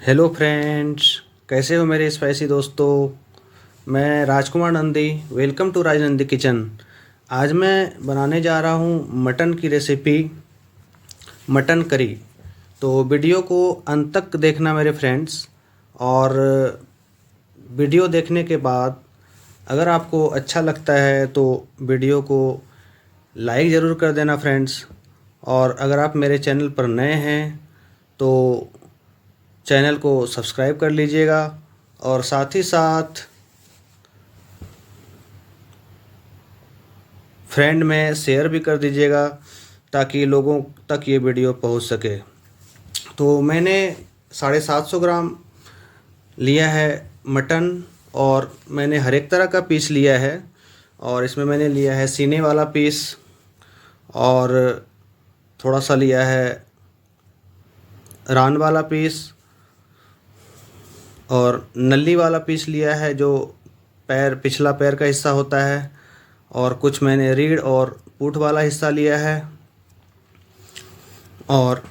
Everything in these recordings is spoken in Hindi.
हेलो फ्रेंड्स, कैसे हो मेरे स्पाइसी दोस्तों। मैं Rajkumar Nandi, welcome to Raj Nandi kitchen. आज मैं बनाने जा रहा हूँ मटन की रेसिपी, मटन करी। तो वीडियो को अंत तक देखना मेरे फ्रेंड्स। और वीडियो देखने के बाद अगर आपको अच्छा लगता है तो वीडियो को लाइक ज़रूर कर देना फ्रेंड्स। और अगर आप मेरे चैनल पर नए हैं तो चैनल को सब्सक्राइब कर लीजिएगा और साथ ही साथ फ्रेंड में शेयर भी कर दीजिएगा ताकि लोगों तक ये वीडियो पहुंच सके। तो मैंने 750 ग्राम लिया है मटन, और मैंने हर एक तरह का पीस लिया है। और इसमें मैंने लिया है सीने वाला पीस, और थोड़ा सा लिया है रान वाला पीस, और नली वाला पीस लिया है जो पैर, पिछला पैर का हिस्सा होता है। और कुछ मैंने रीढ़ और पूँछ वाला हिस्सा लिया है, और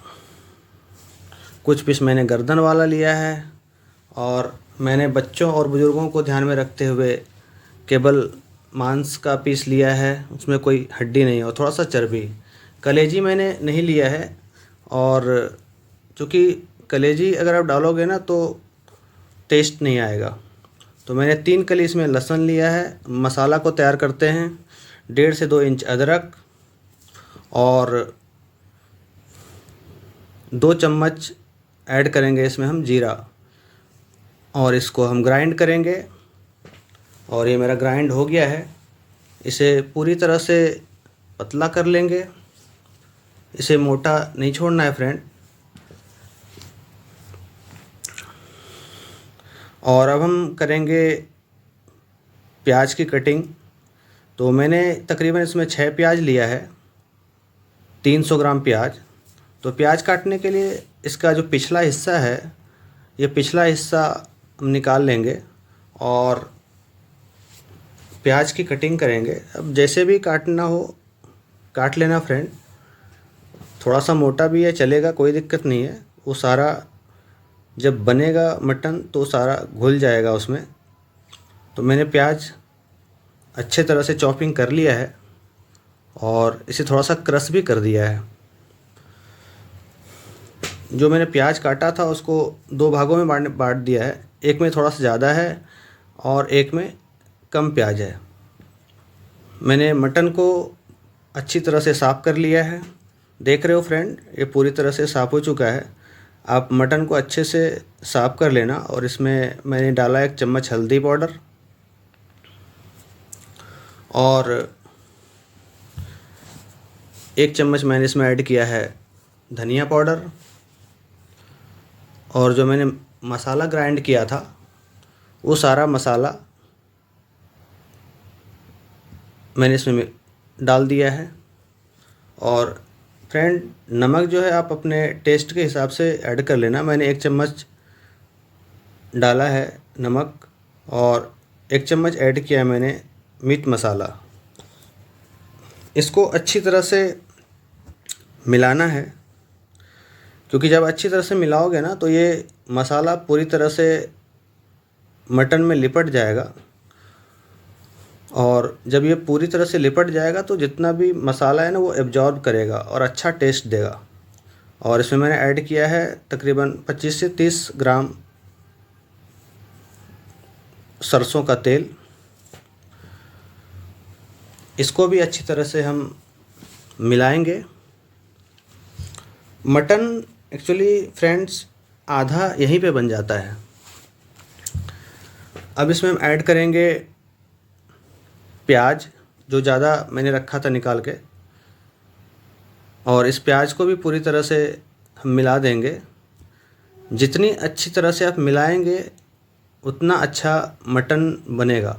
कुछ पीस मैंने गर्दन वाला लिया है। और मैंने बच्चों और बुज़ुर्गों को ध्यान में रखते हुए केवल मांस का पीस लिया है, उसमें कोई हड्डी नहीं, और थोड़ा सा चर्बी। कलेजी मैंने नहीं लिया है, और चूँकि कलेजी अगर आप डालोगे ना तो टेस्ट नहीं आएगा। तो मैंने 3 कली इसमें लहसुन लिया है। मसाला को तैयार करते हैं। 1.5 से 2 इंच अदरक, और 2 चम्मच ऐड करेंगे इसमें हम जीरा, और इसको हम ग्राइंड करेंगे। और ये मेरा ग्राइंड हो गया है। इसे पूरी तरह से पतला कर लेंगे, इसे मोटा नहीं छोड़ना है फ्रेंड। और अब हम करेंगे प्याज की कटिंग। तो मैंने तकरीबन इसमें 6 प्याज लिया है, 300 ग्राम प्याज। तो प्याज काटने के लिए इसका जो पिछला हिस्सा है, ये पिछला हिस्सा हम निकाल लेंगे और प्याज की कटिंग करेंगे। अब जैसे भी काटना हो काट लेना फ्रेंड। थोड़ा सा मोटा भी है चलेगा, कोई दिक्कत नहीं है। वो सारा जब बनेगा मटन तो सारा घुल जाएगा उसमें। तो मैंने प्याज अच्छे तरह से चॉपिंग कर लिया है, और इसे थोड़ा सा क्रश भी कर दिया है। जो मैंने प्याज काटा था उसको 2 भागों में बाँट दिया है। एक में थोड़ा सा ज़्यादा है और एक में कम प्याज है। मैंने मटन को अच्छी तरह से साफ़ कर लिया है। देख रहे हो फ्रेंड, ये पूरी तरह से साफ़ हो चुका है। आप मटन को अच्छे से साफ़ कर लेना। और इसमें मैंने डाला 1 चम्मच हल्दी पाउडर, और 1 चम्मच मैंने इसमें ऐड किया है धनिया पाउडर। और जो मैंने मसाला ग्राइंड किया था वो सारा मसाला मैंने इसमें डाल दिया है। और फ्रेंड, नमक जो है आप अपने टेस्ट के हिसाब से ऐड कर लेना। मैंने 1 चम्मच डाला है नमक, और 1 चम्मच ऐड किया है मैंने मीट मसाला। इसको अच्छी तरह से मिलाना है, क्योंकि जब अच्छी तरह से मिलाओगे ना तो ये मसाला पूरी तरह से मटन में लिपट जाएगा। और जब ये पूरी तरह से लिपट जाएगा तो जितना भी मसाला है ना वो एब्जॉर्ब करेगा और अच्छा टेस्ट देगा। और इसमें मैंने ऐड किया है तकरीबन 25 से 30 ग्राम सरसों का तेल। इसको भी अच्छी तरह से हम मिलाएंगे। मटन एक्चुअली फ्रेंड्स आधा यहीं पे बन जाता है। अब इसमें हम ऐड करेंगे प्याज, जो ज़्यादा मैंने रखा था निकाल के, और इस प्याज को भी पूरी तरह से हम मिला देंगे। जितनी अच्छी तरह से आप मिलाएंगे उतना अच्छा मटन बनेगा।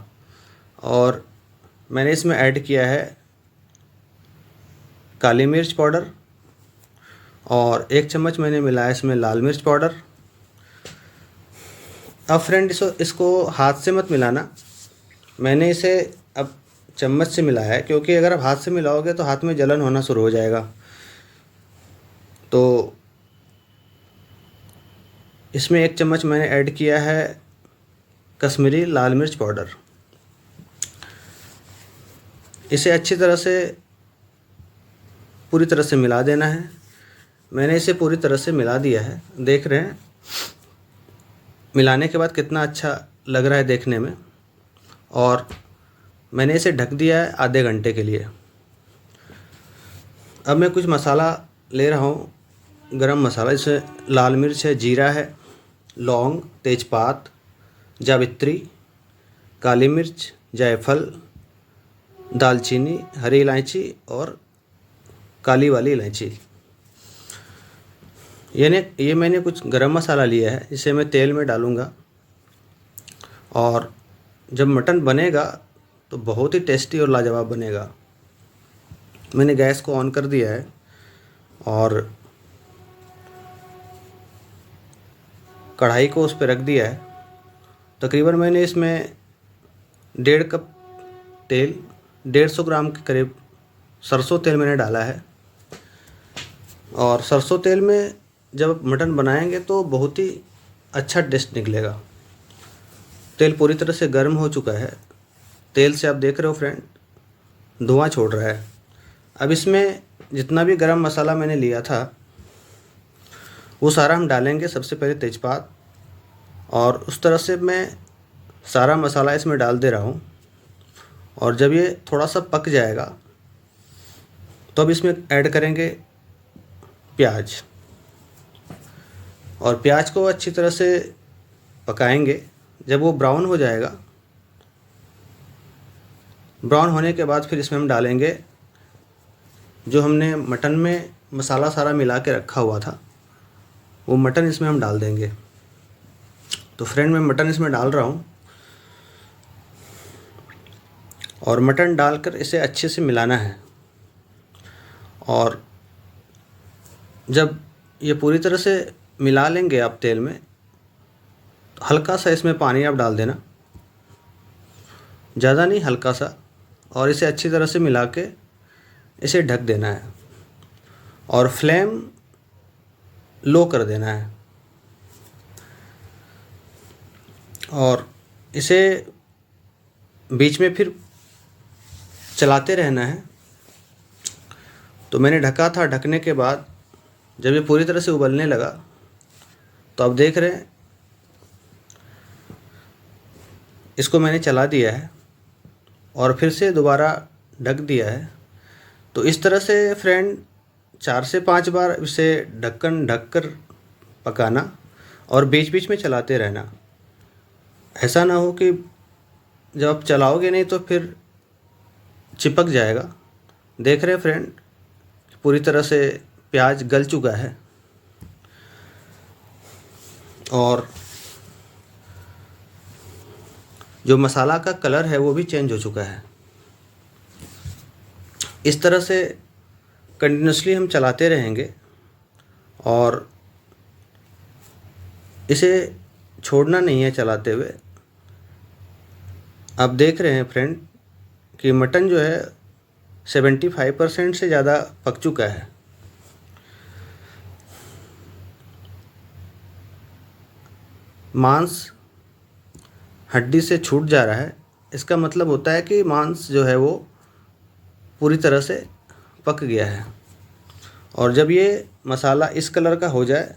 और मैंने इसमें ऐड किया है काली मिर्च पाउडर, और 1 चम्मच मैंने मिलाया इसमें लाल मिर्च पाउडर। अब फ्रेंड इसको हाथ से मत मिलाना। मैंने इसे अब चम्मच से मिलाया है, क्योंकि अगर आप हाथ से मिलाओगे तो हाथ में जलन होना शुरू हो जाएगा। तो इसमें 1 चम्मच मैंने ऐड किया है कश्मीरी लाल मिर्च पाउडर। इसे अच्छी तरह से पूरी तरह से मिला देना है। मैंने इसे पूरी तरह से मिला दिया है, देख रहे हैं मिलाने के बाद कितना अच्छा लग रहा है देखने में। और मैंने इसे ढक दिया है आधे घंटे के लिए। अब मैं कुछ मसाला ले रहा हूँ, गरम मसाला। इसमें लाल मिर्च है, जीरा है, लौंग, तेज़पात, जावित्री, काली मिर्च, जायफल, दालचीनी, हरी इलायची और काली वाली इलायची। ये मैंने कुछ गरम मसाला लिया है, इसे मैं तेल में डालूँगा। और जब मटन बनेगा तो बहुत ही टेस्टी और लाजवाब बनेगा। मैंने गैस को ऑन कर दिया है और कढ़ाई को उस पर रख दिया है। तकरीबन मैंने इसमें 1.5 कप तेल, 150 ग्राम के करीब सरसों तेल मैंने डाला है। और सरसों तेल में जब मटन बनाएंगे तो बहुत ही अच्छा टेस्ट निकलेगा। तेल पूरी तरह से गर्म हो चुका है। तेल से आप देख रहे हो फ्रेंड, धुआं छोड़ रहा है। अब इसमें जितना भी गरम मसाला मैंने लिया था वो सारा हम डालेंगे। सबसे पहले तेज़पात, और उस तरह से मैं सारा मसाला इसमें डाल दे रहा हूँ। और जब ये थोड़ा सा पक जाएगा तो अब इसमें ऐड करेंगे प्याज। और प्याज को अच्छी तरह से पकाएंगे। जब वो ब्राउन हो जाएगा, ब्राउन होने के बाद फिर इसमें हम डालेंगे जो हमने मटन में मसाला सारा मिला के रखा हुआ था, वो मटन इसमें हम डाल देंगे। तो फ्रेंड मैं मटन इसमें डाल रहा हूँ और मटन डालकर इसे अच्छे से मिलाना है। और जब ये पूरी तरह से मिला लेंगे आप तेल में, हल्का सा इसमें पानी आप डाल देना, ज़्यादा नहीं, हल्का सा। और इसे अच्छी तरह से मिला के इसे ढक देना है और फ्लेम लो कर देना है। और इसे बीच में फिर चलाते रहना है। तो मैंने ढका था, ढकने के बाद जब ये पूरी तरह से उबलने लगा तो आप देख रहे हैं इसको मैंने चला दिया है और फिर से दोबारा ढक दिया है। तो इस तरह से फ्रेंड 4 से 5 बार इसे ढक्कन ढककर पकाना और बीच बीच में चलाते रहना। ऐसा ना हो कि जब आप चलाओगे नहीं तो फिर चिपक जाएगा। देख रहे हैं फ्रेंड, पूरी तरह से प्याज गल चुका है और जो मसाला का कलर है वो भी चेंज हो चुका है। इस तरह से कंटिन्यूसली हम चलाते रहेंगे और इसे छोड़ना नहीं है चलाते हुए। आप देख रहे हैं फ्रेंड कि मटन जो है 75% से ज़्यादा पक चुका है। मांस हड्डी से छूट जा रहा है, इसका मतलब होता है कि मांस जो है वो पूरी तरह से पक गया है। और जब ये मसाला इस कलर का हो जाए,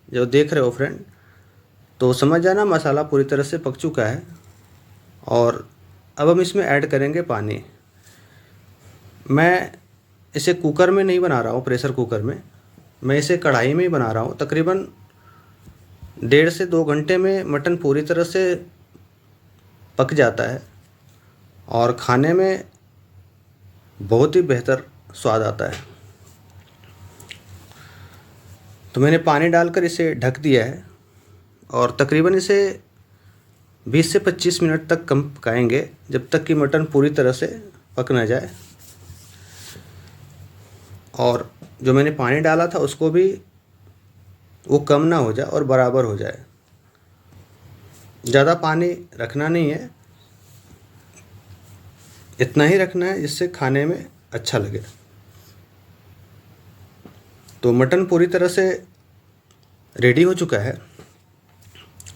जो देख रहे हो फ्रेंड, तो समझ जाना मसाला पूरी तरह से पक चुका है। और अब हम इसमें ऐड करेंगे पानी। मैं इसे कुकर में नहीं बना रहा हूँ, प्रेशर कुकर में, मैं इसे कढ़ाई में ही बना रहा हूँ। तकरीबन 1.5 से 2 घंटे में मटन पूरी तरह से पक जाता है और खाने में बहुत ही बेहतर स्वाद आता है। तो मैंने पानी डालकर इसे ढक दिया है और तकरीबन इसे 20 से 25 मिनट तक कम पकाएंगे, जब तक कि मटन पूरी तरह से पक ना जाए। और जो मैंने पानी डाला था उसको भी वो कम ना हो जाए और बराबर हो जाए। ज़्यादा पानी रखना नहीं है, इतना ही रखना है जिससे खाने में अच्छा लगे। तो मटन पूरी तरह से रेडी हो चुका है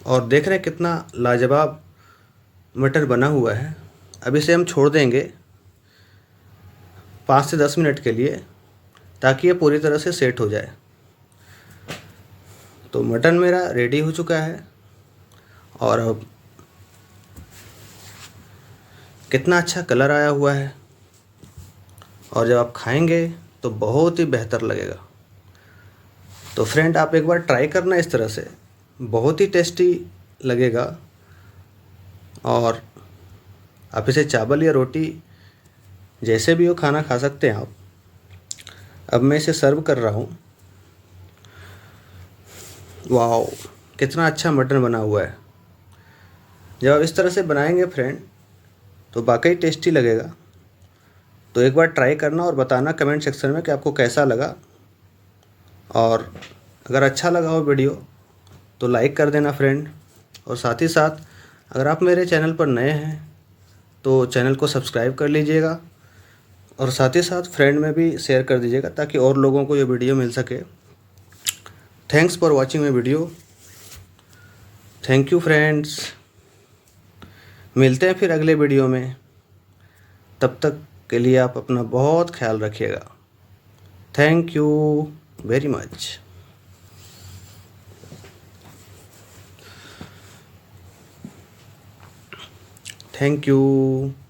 और देख रहे हैं कितना लाजवाब मटर बना हुआ है। अब इसे हम छोड़ देंगे 5 से 10 मिनट के लिए, ताकि ये पूरी तरह से सेट हो जाए। तो मटन मेरा रेडी हो चुका है और अब कितना अच्छा कलर आया हुआ है, और जब आप खाएंगे तो बहुत ही बेहतर लगेगा। तो फ्रेंड, आप एक बार ट्राई करना इस तरह से, बहुत ही टेस्टी लगेगा। और आप इसे चावल या रोटी जैसे भी हो खाना खा सकते हैं आप। अब मैं इसे सर्व कर रहा हूँ। वाओ, कितना अच्छा मटन बना हुआ है। जब आप इस तरह से बनाएंगे फ्रेंड, तो वाकई टेस्टी लगेगा। तो एक बार ट्राई करना और बताना कमेंट सेक्शन में कि आपको कैसा लगा। और अगर अच्छा लगा हो वीडियो तो लाइक कर देना फ्रेंड। और साथ ही साथ अगर आप मेरे चैनल पर नए हैं तो चैनल को सब्सक्राइब कर लीजिएगा, और साथ ही साथ फ्रेंड में भी शेयर कर दीजिएगा, ताकि और लोगों को ये वीडियो मिल सके। Thanks for watching my video. Thank you friends. मिलते हैं फिर अगले वीडियो में। तब तक के लिए आप अपना बहुत ख्याल रखिएगा। Thank you very much. Thank you.